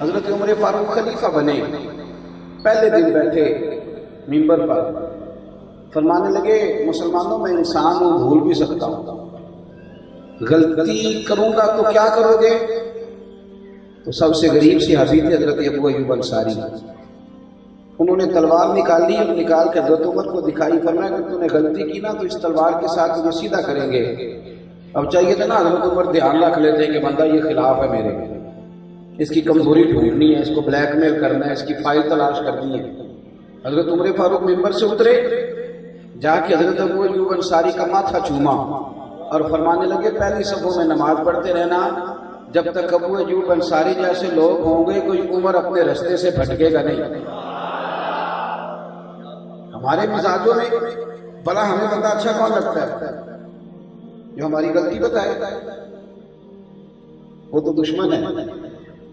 حضرت عمر فاروق خلیفہ بنے، پہلے دن بیٹھے منبر پر، فرمانے لگے مسلمانوں میں انسان ہوں، بھول بھی سکتا ہوں، غلطی کروں گا تو کیا کرو گے؟ تو سب سے غریب صحابی تھے حضرت ابو ایوب انصاری، انہوں نے تلوار نکالی اور نکال کے حضرت عمر کو دکھائی، فرمایا کہ تو نے غلطی کی نا تو اس تلوار کے ساتھ مجھے سیدھا کریں گے۔ اب چاہیے تھا نا حضرت عمر دھیان رکھ لیتے کہ بندہ یہ خلاف ہے میرے، اس کی کمزوری ڈھونڈنی ہے، اس کو بلیک میل کرنا ہے، اس کی فائل تلاش کرنی ہے۔ حضرت عمر فاروق ممبر سے اترے، جا کے حضرت ابو ایوب انصاری کا ماتھا چوما اور فرمانے لگے پہلی صفوں میں نماز پڑھتے رہنا، جب تک ابو ایوب انصاری جیسے لوگ ہوں گے کوئی عمر اپنے رستے سے بھٹکے گا نہیں۔ ہمارے مزاجوں میں بلا ہمیں بندہ اچھا کون لگتا ہے؟ جو ہماری غلطی بتائے، وہ تو دشمن ہے،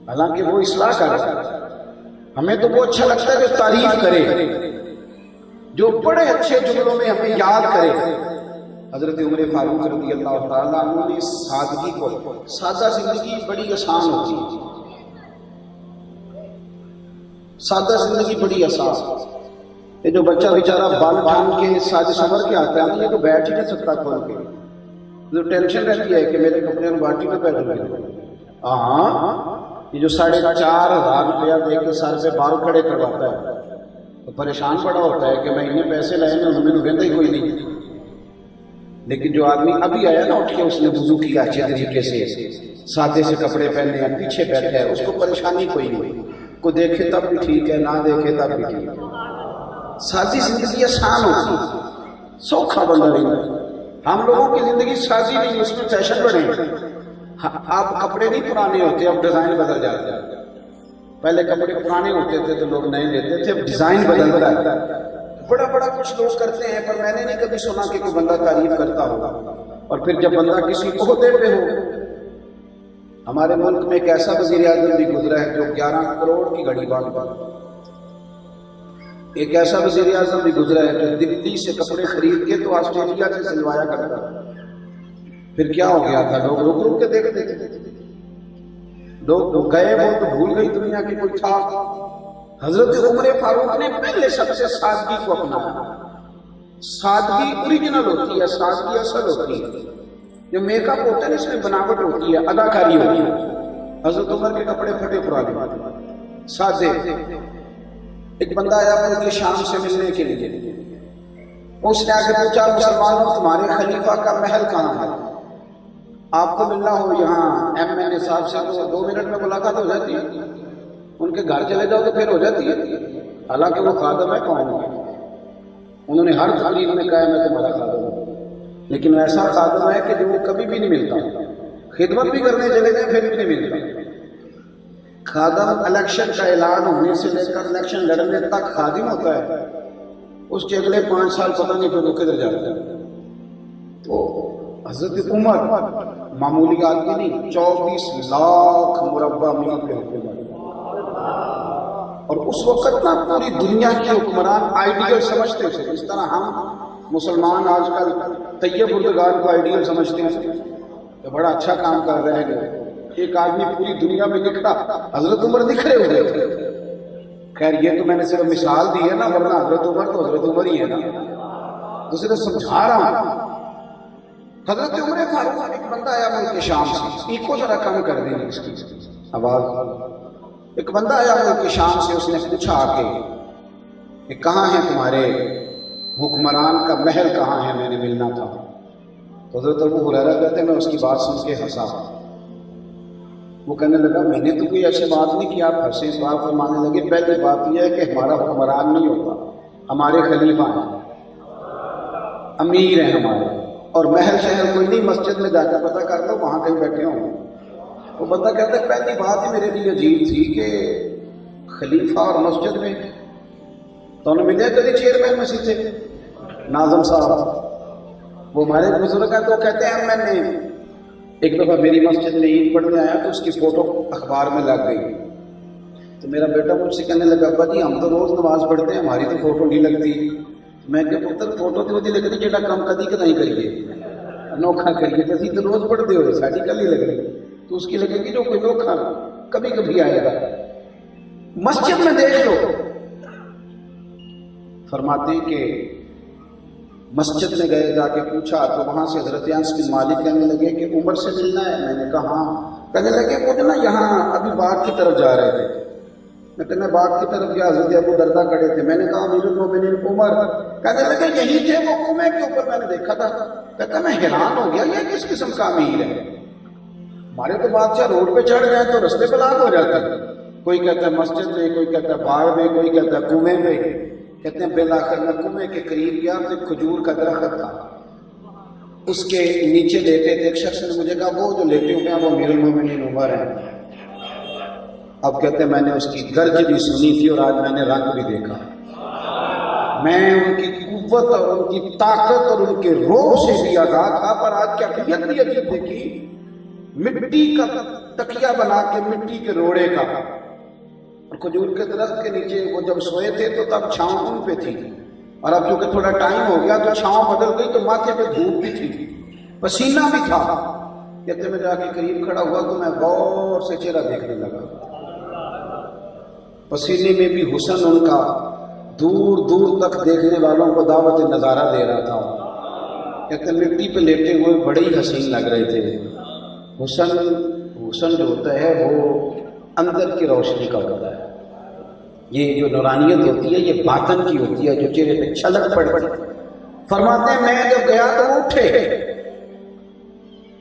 حالانکہ وہ اصلاح کر رہا ہے۔ ہمیں تو وہ اچھا لگتا ہے جو تعریف کرے، جو بڑے اچھے جملوں میں ہمیں یاد کرے۔ حضرت عمر فاروق رضی اللہ تعالیٰ عنہ نے سادگی کو، سادہ زندگی بڑی آسان ہوتی ہے، سادہ زندگی بڑی آسان۔ یہ جو بچہ بیچارہ بال ڈھانگ کے ساج سمر کے آتا ہے یہ تو بیٹھ ہی نہیں سکتا کھول کے، جو ٹینشن رہتی ہے کہ میرے کپڑے باٹی میں بیٹھ گئے۔ ہاں، یہ جو 4,500 روپیہ دے کے سر سے بال کھڑے کرواتا ہے تو پریشان پڑا ہوتا ہے کہ میں انہیں پیسے لائے میں انہوں نے ہی کوئی نہیں۔ لیکن جو آدمی ابھی آیا نا اٹھ کے، اس نے وضو کیا اچھے طریقے سے، سادے سے کپڑے پہنے ہیں، پیچھے بیٹھا ہے، اس کو پریشانی کوئی نہیں، کو دیکھے تب بھی ٹھیک ہے، نہ دیکھے تب بھی ٹھیک ہے۔ سادی زندگی آسان ہوتی ہے، سوکھا بندہ نہیں۔ ہم لوگوں کی زندگی سادی نہیں، اس میں فیشن بڑھے۔ آپ کپڑے نہیں پرانے ہوتے، اب ڈیزائن بدل جاتے ہیں۔ پہلے کپڑے پرانے ہوتے تھے تو لوگ نئے لیتے تھے، اب ڈیزائن بدل رہا ہے۔ بڑا بڑا کچھ لوگ کرتے ہیں، پر میں نے نہیں کبھی سنا کہ کوئی بندہ تعریف کرتا ہوگا۔ اور پھر جب بندہ کسی عہدے پہ ہو، ہمارے ملک میں ایک ایسا وزیر اعظم بھی گزرا ہے جو 11 کروڑ کی گھڑی باندھتا ہے، ایک ایسا وزیر اعظم بھی گزرا ہے جو دلی سے کپڑے خرید کے تو آسٹریلیا سے سلوایا کرتا ہے۔ پھر کیا ہو گیا تھا؟ لوگ رک رک کے دیکھتے تھے، لوگ گئے وہ تو بھول گئی دنیا کی کوئی تھا۔ حضرت عمر فاروق نے پہلے سب سے سادگی کو اپنایا۔ سادگی اوریجنل ہوتی ہے، سادگی اصل ہوتی ہے۔ جو میک اپ ہوتا ہے اس میں بناوٹ ہوتی ہے، اداکاری ہوتی ہے۔ حضرت عمر کے کپڑے پھٹے پرانے، سادے۔ ایک بندہ آیا ملک کے شام سے ملنے کے لیے، اس نے آ کے پوچھا مسلمانوں تمہارے خلیفہ کا محل کہاں ہے؟ آپ کو ملنا ہو یہاں ایم این اے صاحب سے تو 2 منٹ میں ملاقات ہو جاتی ہے، ان کے گھر چلے جاؤ تو پھر ہو جاتی ہے، حالانکہ وہ خادم ہے کون ہے؟ انہوں نے ہر تقریر میں کہا میں تمہارا خادم ہوں، لیکن ایسا خادم ہے کہ جو وہ کبھی بھی نہیں ملتا، خدمت بھی کرنے چلے جائیں پھر بھی نہیں ملتا۔ خادم الیکشن کا اعلان ہونے سے لے کر الیکشن لڑنے تک خادم ہوتا ہے، اس کے اگلے 5 سال پتہ نہیں پھر وہ کدھر جاتا ہے۔ تو حضرت عمر معمولی آدمی نہیں، 24 لاکھ مربع میل پہ حکومت، اور اس وقت نا پوری دنیا کے حکمران آئیڈیل سمجھتے تھے، اس طرح ہم مسلمان آج کل طیب اردگان کو آئیڈیل سمجھتے ہیں کہ بڑا اچھا کام کر رہے ہیں۔ ایک آدمی پوری دنیا میں دکھتا، حضرت عمر نکھرے ہوئے تھے۔ خیر یہ تو میں نے صرف مثال دی ہے نا، ورنہ حضرت عمر تو حضرت عمر ہی ہے نا، تو صرف سمجھا رہا ہوں۔ حضرت عمر فاروق ایک بندہ آیا ملک کے شام سے، ایک ذرا کم کر دیں اس کی آواز۔ ایک بندہ آیا ملک کے شام سے، اس نے پوچھا آ کے کہ کہاں ہے تمہارے حکمران کا محل کہاں ہے، میں نے ملنا تھا۔ تو حضرت ابو ہریرہ کہتے ہیں میں اس کی بات سن کے ہنسا۔ وہ کہنے لگا میں نے تو کوئی ایسی بات نہیں کی، آپ ہنسے۔ بات فرمانے لگے پہلی بات یہ ہے کہ ہمارا حکمران نہیں ہوتا، ہمارے خلیفہ ہیں، امیر ہیں ہمارے، اور محل شہر کوئی نہیں، مسجد میں جا کر پتہ کر لو وہاں کہیں بیٹھے ہوں۔ وہ بندہ کہتا ہے پہلی بات ہی میرے لیے عجیب تھی کہ خلیفہ اور مسجد میں تو انہوں ملے کبھی چیئرمین مسجد سے ناظم صاحب، وہ ہمارے بزرگ ہیں تو کہتے ہیں میں نے ایک دفعہ میری مسجد میں عید پڑھنے آیا تو اس کی فوٹو اخبار میں لگ گئی، تو میرا بیٹا مجھ سے کہنے لگا ابا جی ہم تو روز نماز پڑھتے ہیں، ہماری تو فوٹو نہیں لگتی۔ میں کہ پتر فوٹو تو وہی لگتی جہاں کام کدی کدی کریے، انوکھا کریے، تو اسی تو روز پڑھتے ہوئے ساری کل ہی لگ رہی، تو اس کی لگے گی جو کوئی انوکھا کبھی کبھی آئے گا۔ مسجد میں دیکھ لو. فرماتے ہیں کہ مسجد میں گئے، جا کے پوچھا تو وہاں سے حضرت انس بن مالک کہنے لگے کہ عمر سے ملنا ہے. میں نے کہا ہاں. کہنے لگے مجھے نا یہاں ابھی باغ کی طرف جا رہے تھے. میں باغ کی طرف گیا، حضرت ابو دردہ کھڑے تھے. میں نے کہا امیر المومنین عمر. کہنے لگے یہی تھے وہ کنویں کے اوپر، میں نے دیکھا تھا. کہتا میں حیران ہو گیا یہ کس قسم کا امیر ہے. ہمارے تو بادشاہ روڈ پہ چڑھ گئے تو رستے پہ لاگ ہو جاتے ہیں. کوئی کہتا ہے مسجد میں، کوئی کہتا ہے باغ میں، کوئی کہتا ہے کنویں میں. کہتے ہیں بالآخر میں کنویں کے قریب گیا تو ایک کھجور کا درخت تھا، اس کے نیچے لیٹے تھے. ایک شخص نے مجھے کہا وہ جو لیٹے ہوئے ہیں وہ امیر المومنین عمر ہیں. اب کہتے ہیں میں نے اس کی گرج بھی سنی تھی اور آج میں نے رنگ بھی دیکھا. میں ان کی قوت اور ان کی طاقت اور ان کے روح سے بھی آگاہ تھا، پر آج کیفیت بھی عجیب دیکھی. مٹی کا تکیا بنا کے، مٹی کے روڑے کا، اور کھجور کے درخت کے نیچے وہ جب سوئے تھے تو تب چھاؤں ان پہ تھی، اور اب چونکہ تھوڑا ٹائم ہو گیا تو چھاؤں بدل گئی تو ماتھے پہ دھوپ بھی تھی، پسینہ بھی تھا. کہتے میں جا کے قریب کھڑا ہوا تو میں غور سے چہرہ دیکھنے لگا. پسینے میں بھی حسن ان کا دور دور تک دیکھنے والوں کو دعوت نظارہ دے رہا تھا. کہتے مٹی پہ لیٹے ہوئے بڑے ہی حسین لگ رہے تھے. حسن جو ہوتا ہے وہ اندر کی روشنی کا ہوتا ہے. یہ جو نورانیت ہوتی ہے یہ باطن کی ہوتی ہے جو چہرے پہ چھلک پڑتی. فرماتے ہیں میں جب گیا تو وہ اٹھے.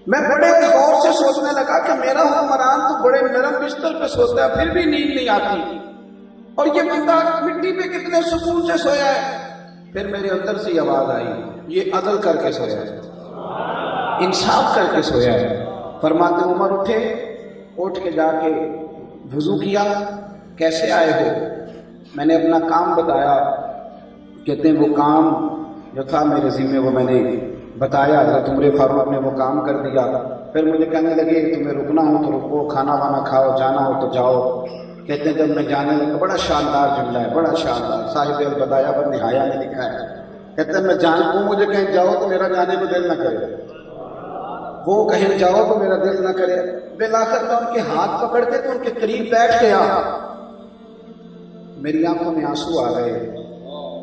میں بڑے غور سے سوچنے لگا کہ میرا حکمران تو بڑے نرم بستر پہ سوتا ہے پھر بھی نیند نہیں آتی، اور یہ بندہ مٹی پہ کتنے سکون سے سویا ہے. پھر میرے اندر سے آواز آئی یہ عدل کر کے سویا ہے، انصاف کر کے سویا ہے. فرماتے عمر اٹھے، اٹھ کے جا کے وضو کیا. کیسے آئے ہو؟ میں نے اپنا کام بتایا. کہتے ہیں وہ کام جو تھا میرے ذمہ وہ میں نے بتایا. حضرت عمر فاروق نے وہ کام کر دیا. پھر مجھے کہنے لگے تمہیں رکنا ہو تو رکو، کھانا وانا کھاؤ، جانا ہو تو جاؤ. کہتے ہیں جب میں جانے لگا، بڑا شاندار جملہ ہے، بڑا شاندار، صاحب البدایہ پر نہایا نے لکھا ہے. کہتے ہیں میں جان کو مجھے کہیں جاؤ تو میرا جانے کو دل نہ کرے، وہ کہیں جاؤ تو میرا دل نہ کرے. بالآخر میں ان کے ہاتھ پکڑ کے تو ان کے قریب بیٹھ گیا. میری آنکھوں میں آنسو آ گئے.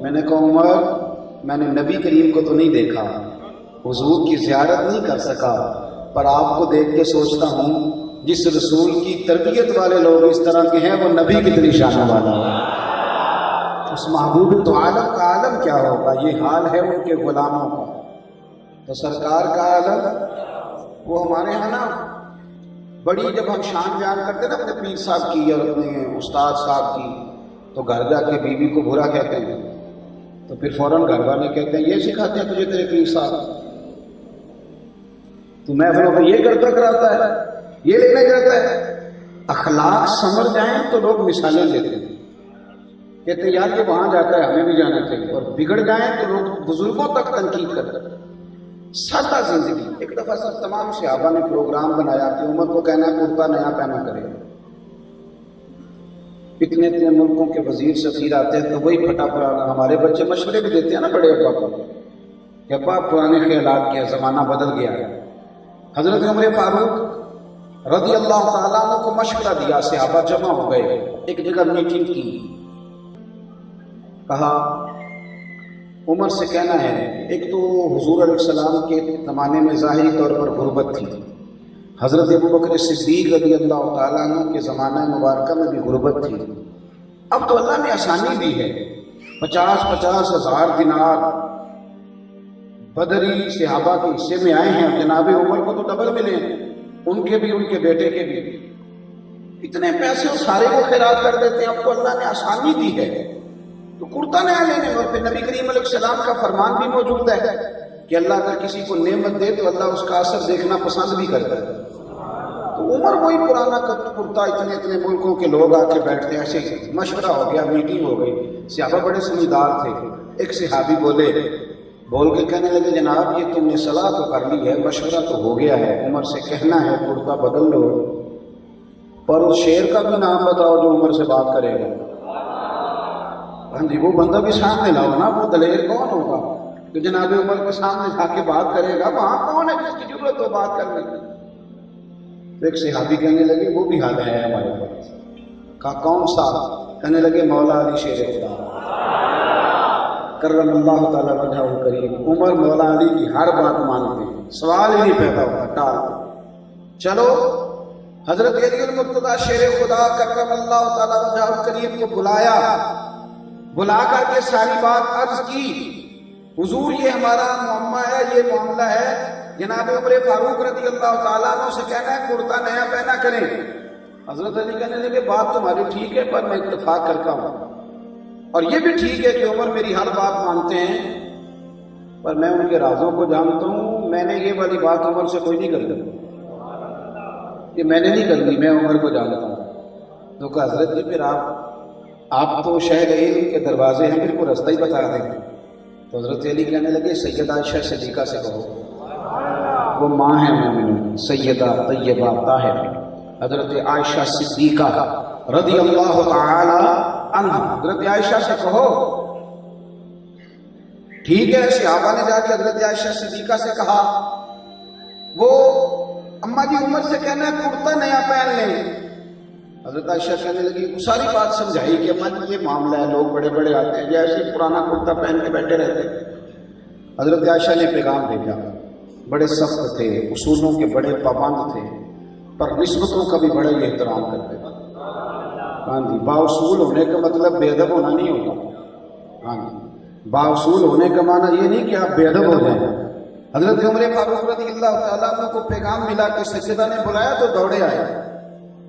میں نے کہا عمر میں نے نبی کریم کو تو نہیں دیکھا، حضور کی زیارت نہیں کر سکا، پر آپ کو دیکھ کے سوچتا ہوں جس رسول کی تربیت والے لوگ اس طرح کے ہیں وہ نبی کتنی شان والا ہے. اس محبوب تو عالم کا عالم کیا ہوگا. یہ حال ہے ان کے غلاموں کا. تو سرکار کا عالم وہ ہمارے ہاں نا بڑی جب ہم شان بیان کرتے نا اپنے پیر صاحب کی اور اپنے استاد صاحب کی تو گھر جا کے بیوی کو برا کہتے ہیں تو پھر فوراً گھر والے کہتے ہیں یہ سکھاتے ہیں تجھے تیرے پیر صاحب، تو محفلوں پہ یہ کرتا کراتا ہے، یہ لینے جاتا ہے. اخلاق سمجھ جائیں تو لوگ مثالیں لیتے ہیں، کہتے ہیں یار یہ وہاں جاتا ہے ہمیں بھی جانا چاہیے. اور بگڑ جائیں تو لوگ بزرگوں تک تنقید کرتے ہیں. سادہ زندگی. ایک دفعہ سب تمام صحابہ نے پروگرام بنایا کہ عمر کو کہنا ہے کرتا نیا پہنا کرے. اتنے اتنے ملکوں کے وزیر سفیر آتے ہیں تو وہی پھٹا پرانا. ہمارے بچے مشورے بھی دیتے ہیں نا بڑے ابا کو کہ ابا پرانے خیالات کے زمانہ بدل گیا ہے. حضرت عمر فاروق رضی اللہ تعالیٰ عنہ کو مشورہ دیا. صحابہ جمع ہو گئے، ایک جگہ میٹنگ کی. کہا عمر سے کہنا ہے ایک تو حضور علیہ السلام کے زمانے میں ظاہری طور پر غربت تھی، حضرت ابوبکر صدیق رضی اللہ تعالیٰ عنہ کے زمانہ مبارکہ میں بھی غربت تھی. اب تو اللہ نے آسانی دی ہے، 50,000 دینار بدری صحابہ کے حصے میں آئے ہیں. جناب عمر کو تو ڈبل ملے ہیں، ان کے بھی ان کے بیٹے کے بھی. اتنے پیسے سارے کو خیرات کر دیتے ہیں. اب تو اللہ نے آسانی دی ہے تو کرتا نیا لینے. اور پھر نبی کریم علیہ السلام کا فرمان بھی موجود ہے کہ اللہ اگر کسی کو نعمت دے تو اللہ اس کا اثر دیکھنا پسند بھی کرتا ہے. تو عمر وہی پرانا کرتا. اتنے اتنے ملکوں کے لوگ آ کے بیٹھتے ہیں. ایسے مشورہ ہو گیا، میٹنگ ہو گئی. صحابہ بڑے سمجھدار تھے. ایک صحابی بول کے کہنے لگے جناب یہ تم نے صلاح تو کر لی ہے، مشورہ تو ہو گیا ہے، عمر سے کہنا ہے کرتا بدل لو، پر اس شیر کا بھی نام بتاؤ جو عمر سے بات کرے گا. ہاں جی، وہ بندہ بھی سامنے لاؤ نا. وہ دلیر کون ہوگا کہ جناب عمر کے سامنے جا کے بات کرے گا؟ وہاں کون ہے جس کی ضرورت ہو بات کرنے کی؟ تو ایک صحابی کہنے لگے وہ بھی حال ہے ہمارے پاس. کہا کون سا؟ کہنے لگے مولا علی شیر خدا کرم اللہ تعالیٰ وجہ کریم. عمر مولا علی کی ہر بات مانتے ہیں، سوال ہی نہیں پیدا ہوتا، ٹال. چلو حضرت علی المرتضیٰ شیر خدا کرم اللہ تعالیٰ وجہ کریم کو بلایا، بلا کر کے ساری بات عرض کی. حضور یہ ہمارا معاملہ ہے، یہ معاملہ ہے. جناب عمر فاروق رضی اللہ تعالیٰ عنہ سے کہنا ہے کرتا نیا پہنا کریں. حضرت علی کہنے لگے بات تمہاری ٹھیک ہے پر میں اتفاق کرتا ہوں، اور یہ بھی ٹھیک ہے کہ عمر میری ہر بات مانتے ہیں، پر میں ان کے رازوں کو جانتا ہوں. میں نے یہ والی بات عمر سے کوئی نہیں کرتا، یہ میں نے نہیں کرنی، میں عمر کو جانتا ہوں. تو کہا حضرت جی پھر آپ تو شہر علم کے دروازے ہیں، میرے کو راستہ ہی بتا دیں. تو حضرت علی کہنے لگے سیدہ عائشہ صدیقہ سے کہو، وہ ماں ہے مومنوں، سیدہ طیبہ طاہرہ حضرت عائشہ صدیقہ رضی اللہ تعالی عنہ. حضرت عائشہ سے کہو. ٹھیک ہے، صحابہ نے جا کے حضرت عائشہ صدیقہ سے کہا. وہ اماں جی عمر سے کہنا ہے کرتا نیا پہن لیں. حضرت عائشہ کہنے لگی، ساری بات سمجھائی کہ اماں جی یہ معاملہ ہے، لوگ بڑے بڑے آتے ہیں جیسے پرانا کرتا پہن کے بیٹھے رہتے ہیں. حضرت عائشہ نے پیغام بھیجا. بڑے سخت تھے، اصولوں کے بڑے پابند تھے، پر نسبتوں کا بھی بڑا ہی احترام کرتے تھے. ہاں جی، بااصول ہونے کا مطلب بے ادب ہونا نہیں ہوتا. ہاں جی، بااصول ہونے کا معنی یہ نہیں کہ آپ بے ادب ہو جائیں. حضرت عمر فاروق رضی اللہ تعالیٰ عنہ کو پیغام ملا کہ سیدہ نے بلایا تو دوڑے آئے.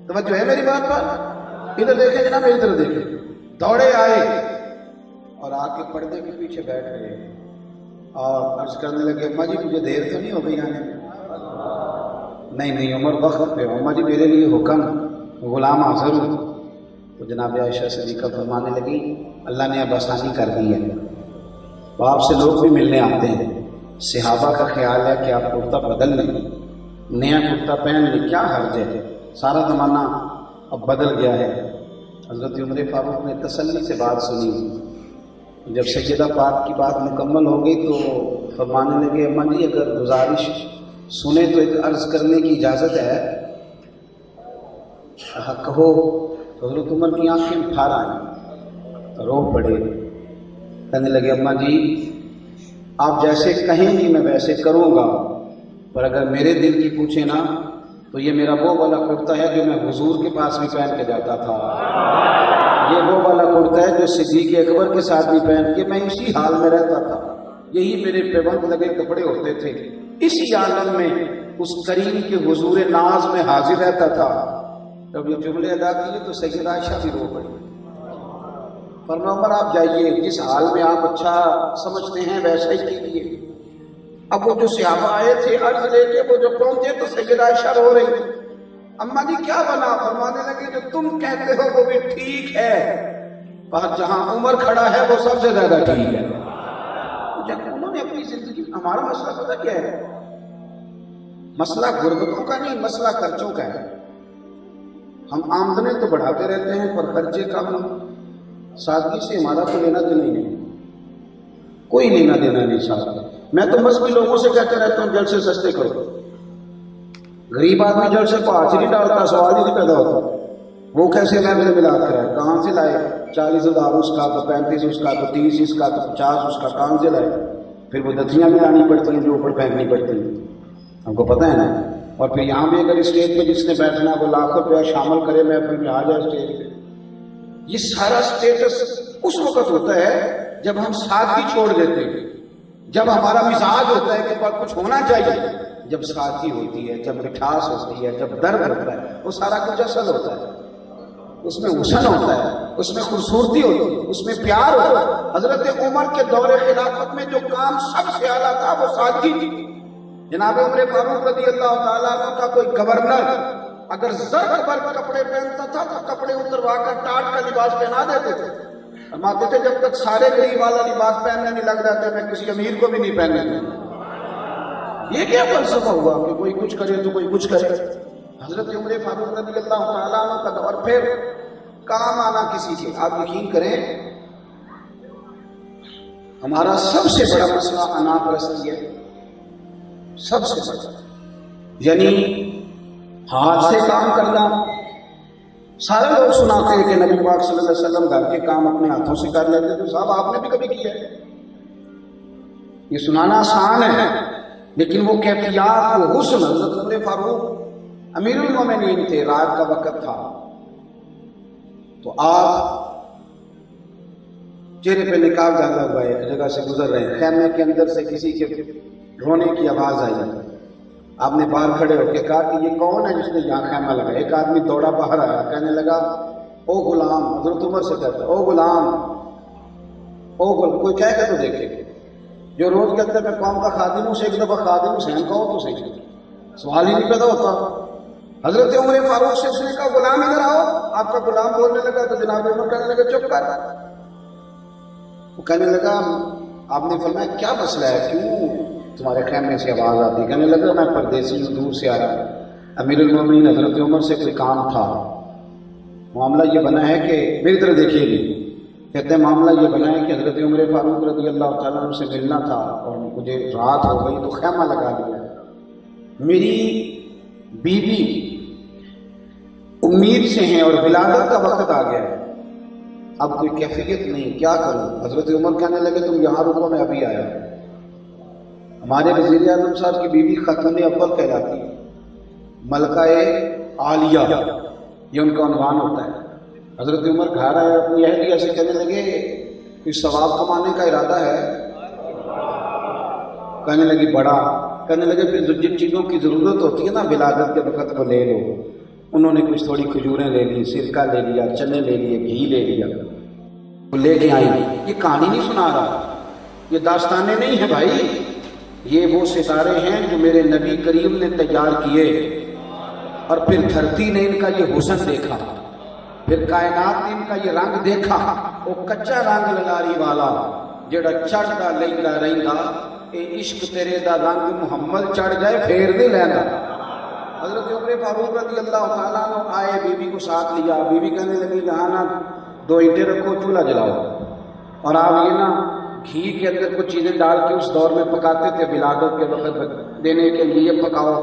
توجہ ہے میری بات پر؟ ادھر دیکھیں جناب، ادھر دیکھیں. دوڑے آئے اور آ کے پردے کے پیچھے بیٹھ گئے اور عرض کرنے لگے اماں جی مجھے دیر تو نہیں ہو گئی آنے میں؟ نہیں عمر وقت پہ. اماں جی میرے لیے حکم، غلام حاضر ہوں. تو جناب عائشہ صدیقہ فرمانے لگی اللہ نے اب آسانی کر دی ہے، آپ سے لوگ بھی ملنے آتے ہیں. صحابہ کا خیال ہے کہ آپ کرتا بدل لیں، نیا کرتا پہن لیں، کیا حرج ہے، سارا زمانہ اب بدل گیا ہے. حضرت عمر فاروق نے تسلی سے بات سنی. جب سیدہ پاک کی بات مکمل ہو گئی تو فرمانے لگے اماں جی اگر گزارش سنیں تو ایک عرض کرنے کی اجازت ہے. کہو. حضرت عمر کی آنکھیں پھار آئیں، رو پڑے. کہنے لگے اماں جی آپ جیسے کہیں گی میں ویسے کروں گا، پر اگر میرے دل کی پوچھیں نا تو یہ میرا وہ والا کرتا ہے جو میں حضور کے پاس بھی پہن کے جاتا تھا. یہ وہ والا کرتا ہے جو صدیق اکبر کے ساتھ بھی پہن کے میں اسی حال میں رہتا تھا. یہی میرے پیبند لگے کپڑے ہوتے تھے. اسی عالم میں اس کریم کے حضور ناز میں حاضر رہتا تھا. جب یہ جملے ادا کیے تو سیدہ عائشہ بھی رو پڑی. فرمایا عمر آپ جائیے، جس حال میں آپ اچھا سمجھتے ہیں ویسا ہی کیجیے. اب وہ جو صحابہ آئے تھے عرض لے کے، وہ جو پہنچے تو سیدہ عائشہ رو رہی. اماں جی کیا بنا؟ فرمانے لگے جو تم کہتے ہو وہ بھی ٹھیک ہے، پر جہاں عمر کھڑا ہے وہ سب سے زیادہ ٹھیک ہے. جب انہوں نے اپنی زندگی، ہمارا مسئلہ پتہ کیا ہے؟ مسئلہ غربتوں کا نہیں، مسئلہ خرچوں کا ہے. ہم آمدنیں تو بڑھاتے رہتے ہیں پر خرچے کم. سادگی سے ہمارا تو لینا دینا ہی نہیں، کوئی لینا دینا نہیں سادگی. میں تو بس بھی لوگوں سے کہتے رہتا ہوں جلد سے سستے کرو. غریب آدمی جلد سے پانچ نہیں ڈالتا، سوال ہی نہیں پیدا ہوتا. وہ کیسے محفل ملا کر ہے، کہاں سے لائے؟ 40,000 اس کا، تو 35 اس کا، تو 30 اس کا، تو 50 اس کا، کہاں سے لائے؟ پھر وہ دتیاں بھی لانی پڑتی ہیں جو اوپر پھینکنی پڑتی ہیں، ہم کو پتہ ہے نا. اور پھر یہاں بھی اگر اسٹیج پہ جس نے بیٹھنا وہ لاکھ روپیہ شامل کرے محفل میں، آ جائے اسٹیج پہ. یہ سارا اسٹیٹس اس وقت ہوتا ہے جب ہم سادگی چھوڑ دیتے ہیں، جب ہمارا مزاج ہوتا ہے کہ کچھ ہونا چاہیے. جب سادگی ہوتی ہے، جب مٹھاس ہوتی ہے، جب درد ہوتا ہے، وہ سارا کچھ اصل ہوتا ہے. اس میں حسن ہوتا ہے، اس میں خوبصورتی ہوتی ہے، اس میں پیار ہوتا ہے. حضرت عمر کے دور خلافت میں جو کام سب سے اعلیٰ تھا وہ سادگی تھی. جناب عمر فاروق رضی اللہ تعالیٰ عنہ کا کوئی گورنر اگر زرد بر کپڑے پہنتا تھا تو کپڑے اتروا کر ٹاٹ کا لباس پہنا دیتے تھے. فرماتے تھے جب تک سارے غریب والا لباس پہننے نہیں لگ جاتے میں کسی امیر کو بھی نہیں پہننے دوں. یہ کیا فلسفہ ہوا کہ کوئی کچھ کرے تو کوئی کچھ کرے. حضرت عمر فاروق رضی اللہ تعالیٰ عنہ کا دور. پھر کام آنا کسی سے. آپ یقین کریں ہمارا سب سے بڑا مسئلہ انا پرستی ہے، سب سے بڑا. یعنی ہاتھ سے کام کرنا، سارے لوگ سناتے ہیں کہ نبی پاک صلی اللہ علیہ وسلم گھر کے کام اپنے ہاتھوں سے کر لیتے، تو صاحب آپ نے بھی کبھی کیا ہے؟ یہ سنانا آسان ہے، لیکن وہ کیفیات، وہ حسن، حضرت عمر فاروق امیر المومنین تھے، رات کا وقت تھا، تو آپ چہرے پہ نقاب ڈالا ہوا ہے، ایک جگہ سے گزر رہے ہیں، خیمے کے اندر سے کسی کے رونے کی آواز آئی، آپ نے باہر کھڑے ہو کے کہا کہ یہ کون ہے جس نے یہاں خیمہ لگایا؟ ایک آدمی دوڑا باہر آیا، کہنے لگا او غلام، حضرت عمر سے کہتا او غلام، او غلام، کوئی کہے گا تو دیکھے، جو روز کے اندر میں قوم کا خادم ہوں، سے ایک دفعہ خادم حسین کہو تو صحیح، سوال ہی نہیں پیدا ہوتا۔ حضرت عمر فاروق سے اس نے کہا غلام ادھر آؤ، آپ کا غلام بولنے لگا تو جناب عمر کہنے لگا چپ کر، وہ کہنے لگا، آپ نے فرمایا کیا مسئلہ ہے، کیوں تمہارے خیمے سے آواز آتی؟ کہنے لگا میں پردیسی ہوں، دور سے آیا، امیر المومنین حضرت عمر سے کوئی کام تھا، معاملہ یہ بنا ہے کہ میری طرح دیکھیے گی، کہتے ہیں معاملہ یہ بنا ہے کہ حضرت عمر فاروق رضی اللہ تعالیٰ عنہ سے ملنا تھا اور مجھے رات ہو گئی تو خیمہ لگا دیا، میری بیوی امید سے ہیں اور ولادت کا وقت آ گیا ہے، اب کوئی کیفیت نہیں، کیا کروں؟ حضرت عمر کہنے لگے تم یہاں رکو، میں ابھی آیا۔ ہمارے وزیر اعظم صاحب کی بیوی خاتون اول کہلاتی ہے، ملکہ عالیہ، یہ ان کا عنوان ہوتا ہے۔ حضرت عمر گھر آئے، اپنی اہلیہ سے کہنے لگے کوئی ثواب کمانے کا ارادہ ہے؟ کہنے لگی بڑا، کہنے لگے پھر جن چیزوں کی ضرورت ہوتی ہے نا ولادت کے وقت کو لے لو۔ انہوں نے کچھ تھوڑی کھجوریں لے لی، سرکہ لے لیا، چنے لے لیے، گھی لے لیا، وہ لے کے آئی۔ یہ کہانی نہیں سنا رہا، یہ داستانیں نہیں ہیں بھائی، یہ وہ ستارے ہیں جو میرے نبی کریم نے تیار کیے، اور پھر دھرتی نے ان کا یہ حسن دیکھا، پھر کائنات نے ان کا یہ رنگ دیکھا، وہ کچا رنگ للاری والا جڑا چڑھتا لیندا رہندا، اے عشق تیرے دا رنگ محمد چڑھ جائے پھیر نہیں لینا۔ حضرت عمر فاروق رضی اللہ تعالیٰ عنہ آئے، بیوی کو ساتھ لیا، بیوی کہنے لگی جہاں نا 2 اینٹیں رکھو، چولہا جلاؤ، اور آپ یہ نا گھی کے اندر کچھ چیزیں ڈال کے اس دور میں پکاتے تھے، ولادت کے وقت دینے کے لیے پکاؤ۔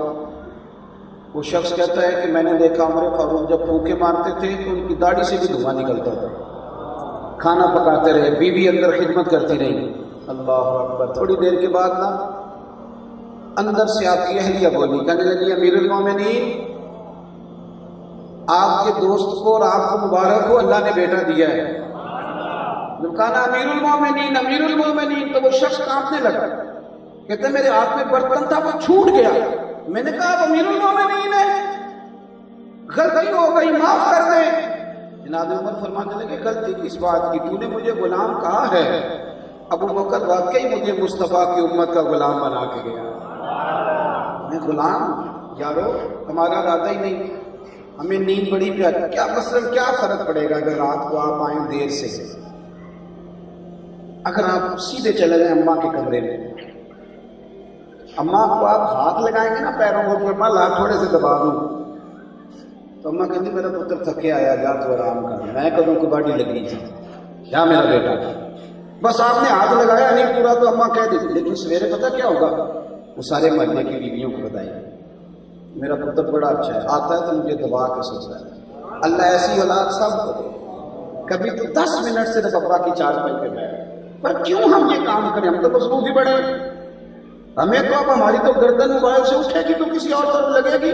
وہ شخص کہتا ہے کہ میں نے دیکھا عمر فاروق جب پھونکے مارتے تھے تو ان کی داڑھی سے بھی دھواں نکلتا تھا۔ کھانا پکاتے رہے، بیوی اندر خدمت کرتی رہی، اللہ اکبر۔ تھوڑی دیر کے بعد نا اندر سے آتی اہلیہ بولی، کہنے لگی امیر المومنین آپ کے دوست کو اور آپ کو مبارک ہو، اللہ نے بیٹا دیا ہے۔ جب کہا نا امیر المومنین امیر المومنین تو وہ شخص کانپنے لگا، کہتے میرے ہاتھ میں برتن تھا وہ چھوٹ گیا، میں نے کہا اب امیر المومنین ہے، غلطی ہو گئی معاف کر دیں۔ جناب عمر فرمانے لگے غلطی کس بات کی، تو نے مجھے غلام کہا ہے، ابو بکر واقعی مجھے مصطفیٰ کی امت کا غلام بنا کے گیا، میں غلام یارو ہمارا ارادہ ہی نہیں، ہمیں نیند بڑی پیاری، کیا مثلاً کیا فرق پڑے گا اگر رات کو آپ آئیں دیر سے، اگر آپ سیدھے چلے جائیں اماں کے کمرے میں، اماں کو آپ ہاتھ لگائیں گے نا پیروں کو، اماں لا تھوڑے سے دبا دوں تو اماں کہتی میرا پتر تھکے آیا، جا تو آرام کر، میں کدوں کو باڈی لگی تھی، جا میرا بیٹا، بس آپ نے ہاتھ لگایا نہیں پورا تو اماں کہہ دیتی، لیکن سویرے پتہ کیا ہوگا، وہ سارے محلے کی بیویوں کو بتائیں میرا پتر بڑا اچھا ہے، آتا ہے تو مجھے دبا کے سوچتا ہے، اللہ ایسی اولاد سب کو دے، کبھی تو 10 منٹ صرف ابا کی چارپائی پہ بیٹھ، پر کیوں ہم یہ کام کریں، ہم تو مصروف ہی بڑے، ہمیں تو اب ہماری تو گردن موبائل سے اٹھے گی تو کسی اور طرف لگے گی،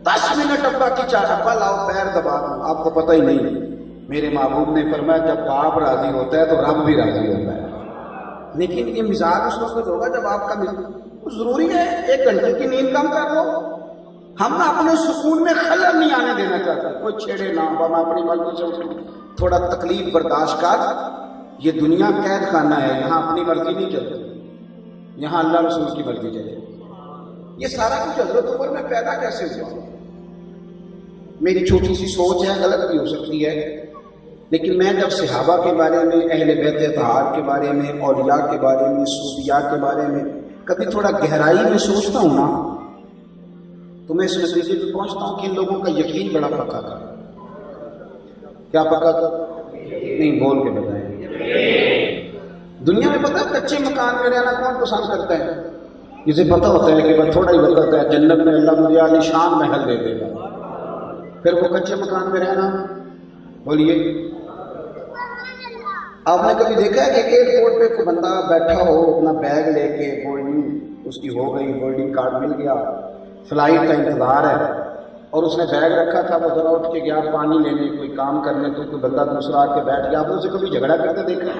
10 منٹ ابا کی چارپائی لاؤ پیر دبا دوں، آپ کو پتہ ہی نہیں۔ میرے محبوب نے فرمایا جب باپ راضی ہوتا ہے تو رب بھی راضی ہوتا ہے، لیکن یہ مزاج اس وقت ہوگا جب آپ کا ضروری ہے 1 گھنٹے کی نیند کم کر لو، ہم اپنے سکون میں خلل نہیں آنے دینا چاہتے، کوئی چھیڑے نہ، ہم اپنی مرضی سے اٹھیں، تھوڑا تکلیف برداشت کر، یہ دنیا قید خانہ ہے، یہاں اپنی مرضی نہیں چلتی، یہاں اللہ رسول کی مرضی چلے۔ یہ سارا کچھ حضرت عمر میں پیدا کیسے ہوا؟ میری چھوٹی سی سوچ ہے، غلط بھی ہو سکتی ہے، لیکن میں جب صحابہ کے بارے میں، اہل بیت اطہار کے بارے میں، اولیاء کے بارے میں، صوفیاء کے بارے میں کبھی تھوڑا گہرائی میں سوچتا ہوں نا تو میں اس نتیجے پہ پہنچتا ہوں کہ ان لوگوں کا یقین بڑا پکا تھا۔ کیا پکا تھا؟ نہیں بول کے بتائیں۔ دنیا میں پتہ کچے مکان میں رہنا کون پسند کرتا ہے؟ جسے پتہ ہوتا ہے کہ بس تھوڑا ہی وقت ہے، جنت میں اللہ مجھے عالی شان محل دے دے گا، پھر وہ کچے مکان میں رہنا بولیے، آپ نے کبھی دیکھا ہے کہ ایئرپورٹ پہ کوئی بندہ بیٹھا ہو اپنا بیگ لے کے، بورڈنگ اس کی ہو گئی، بورڈنگ کارڈ مل گیا، فلائٹ کا انتظار ہے، اور اس نے بیگ رکھا تھا، وہ ذرا اٹھ کے گیا پانی لینے، کوئی کام کرنے، تو کوئی بندہ دوسرا آ کے بیٹھ گیا، آپ نے اسے کبھی جھگڑا کرتے دیکھا؟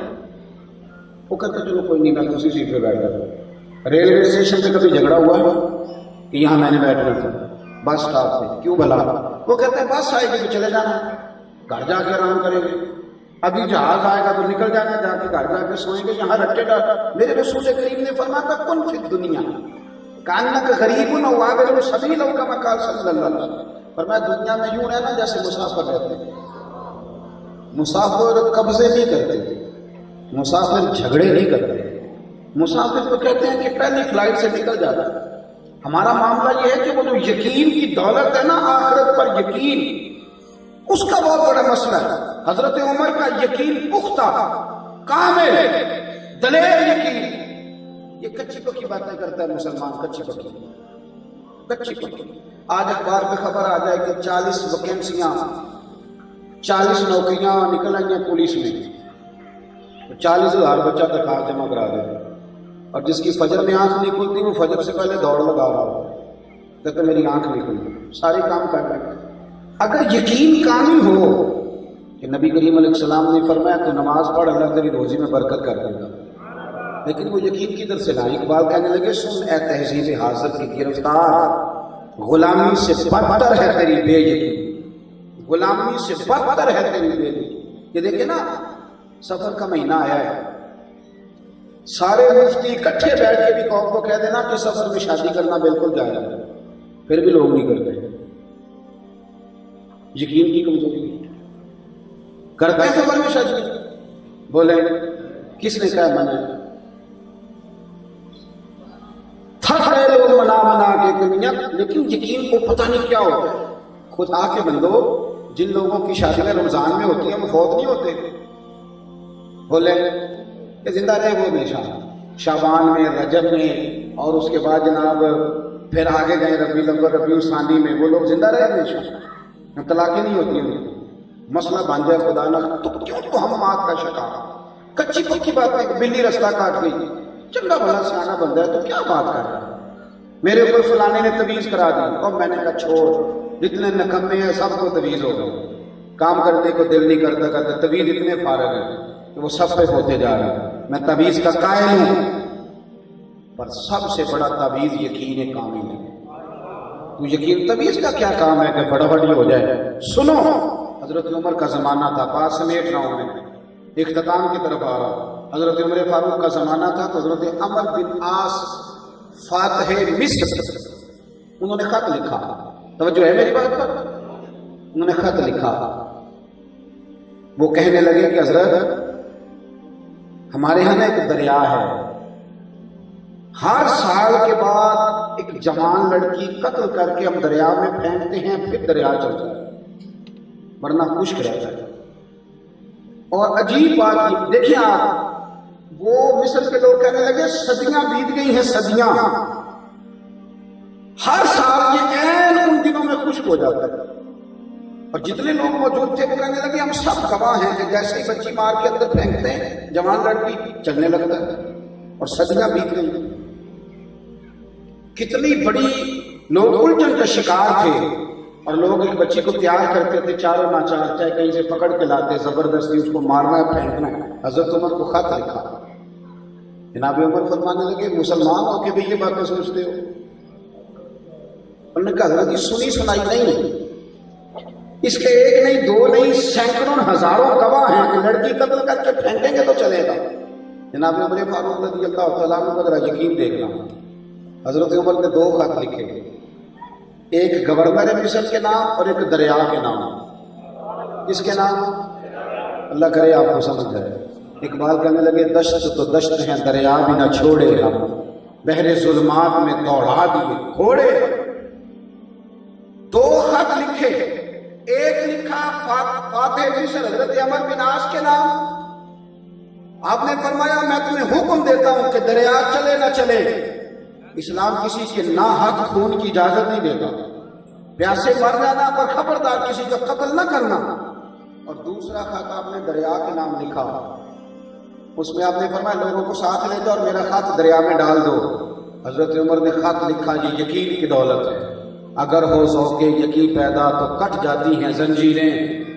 وہ کہتے چلو کوئی نہیں، میں دوسری سیٹ پہ بیٹھ جاتا۔ ریلوے اسٹیشن پہ کبھی جھگڑا ہوا ہے کہ یہاں میں نے بیٹھنا تھا؟ بس اسٹاپ پہ کیوں بھلا؟ وہ کہتے ہیں بس آئے گی تو چلے جانا، گھر جا کے آرام کریں گے، ابھی جہاز آئے گا تو نکل جانا، جا کے گھر جا کے سوئیں گے، یہاں رٹے ڈال۔ میرے رسول کریم نے فرمایا تھا کن فی الدنیا کانک غریب و عابر السبیل او کما قال صلی اللہ علیہ وسلم، فرمایا دنیا میں یوں رہنا جیسے مسافر رہتے ہیں۔ مسافر قبضے نہیں کرتے، مسافر جھگڑے نہیں کرتے، مسافر تو کہتے ہیں کہ پہلی فلائٹ سے نکل جاتا ہے۔ ہمارا معاملہ یہ ہے کہ وہ جو یقین کی دولت ہے نا، آخرت پر یقین، اس کا بہت بڑا مسئلہ ہے۔ حضرت عمر کا یقین پختہ، کامل، دلیر یقین۔ یہ کچی پکی باتیں کرتا ہے مسلمان، کچی پکی کچی پکی۔ آج اخبار پہ خبر آ جائے کہ 40 ویکینسیاں، 40 نوکریاں نکل آئی ہیں پولیس میں، 40,000 بچہ درخواست جمع کرا دے، اور جس کی فجر میں آنکھ نہیں کھلتی وہ فجر سے پہلے دوڑ لگا رہا ہو، کہتے میری آنکھ نہیں کھلی، سارے کام کر رہے ہیں۔ اگر یقین کامل ہو کہ نبی کریم علیہ السلام نے فرمایا تو نماز پڑھ، اللہ تیری روزی میں برکت کر دے گا، لیکن وہ یقین کی در سے نہ۔ اقبال کہنے لگے سن اے تہذیب حاضر کی گرفتار، غلامی سے بدتر ہے تیری بے یقین، غلامی سے بدتر ہے تیری بے یقین۔ یہ دیکھیں نا، سفر کا مہینہ آیا ہے، سارے مفتی اکٹھے بیٹھ کے بھی قوم کو کہہ دینا کہ سفر میں شادی کرنا بالکل جائز ہے، پھر بھی لوگ نہیں کرتے۔ یقین کی کمزوری کرتے ہیں سفر میں شادی، بولے کس نے کہا میں نے؟ تھک رہے لوگ منا منا کے دنیا، لیکن یقین کو پتہ نہیں کیا ہوتا ہے۔ خدا کے بندو، جن لوگوں کی شادیاں رمضان میں ہوتی ہیں وہ فوت نہیں ہوتے، بولے کہ زندہ رہے وہ ہمیشہ، شعبان میں، رجب میں، اور اس کے بعد جناب پھر آگے گئے ربیع الاول، ربیع الثانی میں، وہ لوگ زندہ رہے ہمیشہ، طلاقیں نہیں ہوتی ہیں۔ مسئلہ بن جائے خدا نہ، تو کیوں تو ہم مات کا شکار؟ کچی پکی بات ہے، بلی رستہ کاٹ گئی، چنگا بھلا سیانا بندہ ہے تو کیا بات کر رہا ہے؟ میرے اوپر فلانے نے تویز کرا دی، اور میں نے کہا چھوڑ، جتنے نکمے ہیں سب کو تویز ہو گئے، کام کرنے کو دل نہیں کرتا، کرتے تویز اتنے فارغ ہیں کہ وہ سب پہ ہوتے جا رہے ہیں۔ میں تویز کا قائل ہوں، پر سب سے بڑا تویز یقین کامل ہے۔ تو یقین تویز کا کیا کام ہے کہ بڑا ہو جائے؟ سنو، حضرت عمر کا زمانہ تھا، بات سمیٹ رہا ہوں میں، اختتام کی طرف آ رہا ہوں۔ حضرت عمر فاروق کا زمانہ تھا تو حضرت عمر بن عاص فاتح مصر، انہوں نے خط لکھا، توجہ ہے میری بات پر؟ انہوں نے خط لکھا، وہ کہنے لگے کہ حضرت ہمارے ہاں ایک دریا ہے، ہر سال کے بعد ایک جوان لڑکی قتل کر کے ہم دریا میں پھینکتے ہیں، پھر دریا چلتا ہے ورنہ خشک رہتا ہے۔ اور عجیب بات دیکھیں آپ، وہ مصر کے لوگ کہنے لگے صدیاں بیت گئی ہیں، صدیاں، ہر سال یہ عین ان دنوں میں خشک ہو جاتا ہے۔ اور جتنے لوگ موجود تھے وہ کہنے لگے ہم سب گواہ ہیں کہ جیسے ہی بچی مار کے اندر پھینکتے ہیں جوان لڑکی چلنے لگتا ہے، اور صدیاں بیت گئی۔ کتنی بڑی لوگ الجھن کا شکار تھے، اور لوگ ایک بچی کو تیار کرتے تھے چاروں ناچار، چاہے کہیں سے پکڑ کے لاتے، زبردستی اس کو مارنا ہے، پھینکنا ہے۔ حضرت عمر کو خط لکھا، جناب عمر فرمانے لگے مسلمان ہو کے بھی یہ باتیں سوچتے ہو؟ انہوں نے کہا حضرت یہ سنی سنائی نہیں، اس کے ایک نہیں، دو نہیں، سینکڑوں ہزاروں گواہ ہیں کہ لڑکی قتل کر کے پھینکیں گے تو چلے گا۔ جناب عمر فاروق رضی اللہ تعالیٰ عنہ کا ذرا یقین دیکھنا، حضرت عمر نے 2 خط لکھے، ایک گورنر مصر کے نام اور ایک دریا کے نام۔ کس کے نام؟ اللہ کرے آپ کو سمجھ جائے۔ اقبال کہنے لگے دشت تو دشت ہیں، دریا بھی نہ چھوڑے ہم، بحر ظلمات میں دوڑا دیے گھوڑے۔ 2 خط لکھے، ایک لکھا فاتح مصر حضرت عمر بن عاص کے نام، آپ نے فرمایا میں تمہیں حکم دیتا ہوں کہ دریا چلے نہ چلے، اسلام کسی کے ناحق خون کی اجازت نہیں دیتا، پیاسے مر جانا پر خبردار کسی کا قتل نہ کرنا۔ اور دوسرا خط آپ نے دریا کے نام لکھا، اس میں آپ نے فرمایا لوگوں کو ساتھ لے جاؤ اور میرا خط دریا میں ڈال دو۔ حضرت عمر نے خط لکھا، یہ یقین کی دولت ہے، اگر ہو ذوق یقین پیدا تو کٹ جاتی ہیں زنجیریں۔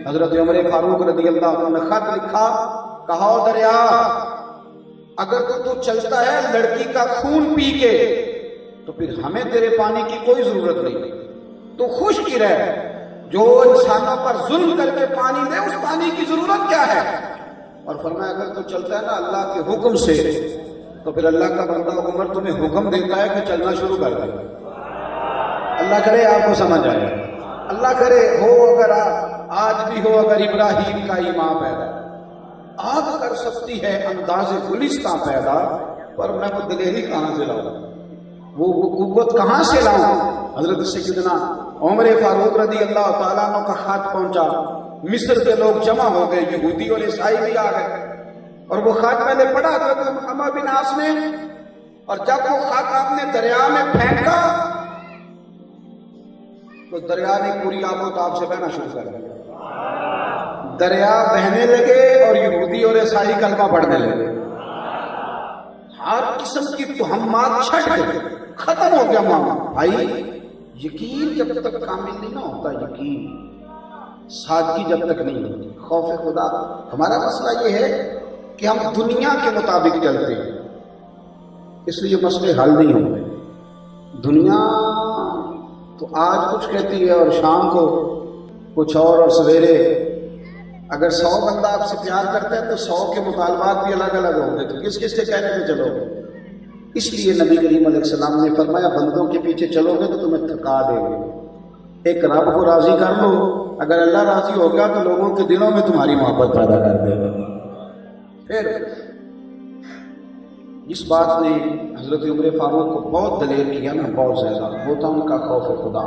حضرت عمر فاروق رضی اللہ عنہ نے خط لکھا، کہا دریا اگر تو چلتا ہے لڑکی کا خون پی کے تو پھر ہمیں تیرے پانی کی کوئی ضرورت نہیں، تو خشک ہی رہ، جو انسانوں پر ظلم کر کے پانی دے اس پانی کی ضرورت کیا ہے؟ اور فرمایا اگر تو چلتا ہے نا اللہ کے حکم سے تو پھر اللہ کا بندہ عمر تمہیں حکم دیتا ہے کہ چلنا شروع کر دے۔ اللہ کرے آپ کو سمجھ آئے، اللہ کرے ہو اگر آج بھی ہو اگر ابراہیم کا ایمان پیدا، آگ کر سکتی ہے انداز گلستاں پیدا، پر میں وہ دلیری کہاں سے لاؤں، وہ قوت کہاں سے لاؤں؟ حضرت سیدنا عمر فاروق رضی اللہ تعالیٰ عنہ کا خط پہنچا، مصر کے لوگ جمع ہو گئے، یہودی اور عیسائی بھی آ گئے، اور وہ خط میں نے پڑھا حضرت محمد بن عاص نے، اور جب وہ خط آپ نے دریا میں پھینکا تو دریا نے پوری آب و تاب سے بہنا شروع کر دیا، دریا بہنے لگے اور یہودی اور عیسائی کلمہ پڑھنے لگے، ہر قسم کی تہمات چھٹ گئی، ختم ہو گیا معاملہ۔ بھائی یقین جب تک کامل نہیں نہ ہوتا، یقین سادگی جب تک نہیں ہوتی، خوف خدا۔ ہمارا مسئلہ یہ ہے کہ ہم دنیا کے مطابق چلتے ہیں، اس لیے مسئلے حل نہیں ہوتے۔ دنیا تو آج کچھ کہتی ہے اور شام کو کچھ اور سویرے اگر 100 بندہ آپ سے پیار کرتا ہے تو 100 کے مطالبات بھی الگ الگ ہوں گے، تو کس کس کے کہنے پہ چلو گے؟ اس لیے نبی کریم علیہ السلام نے فرمایا بندوں کے پیچھے چلو گے تو تمہیں تھکا دیں گے، ایک رب کو راضی کر لو، اگر اللہ راضی ہو گیا تو لوگوں کے دلوں میں تمہاری محبت پیدا کر دے گا۔ پھر اس بات نے حضرت عمر فاروق کو بہت دلیر کیا نا، بہت زیادہ، وہ تھا ان کا خوف خدا۔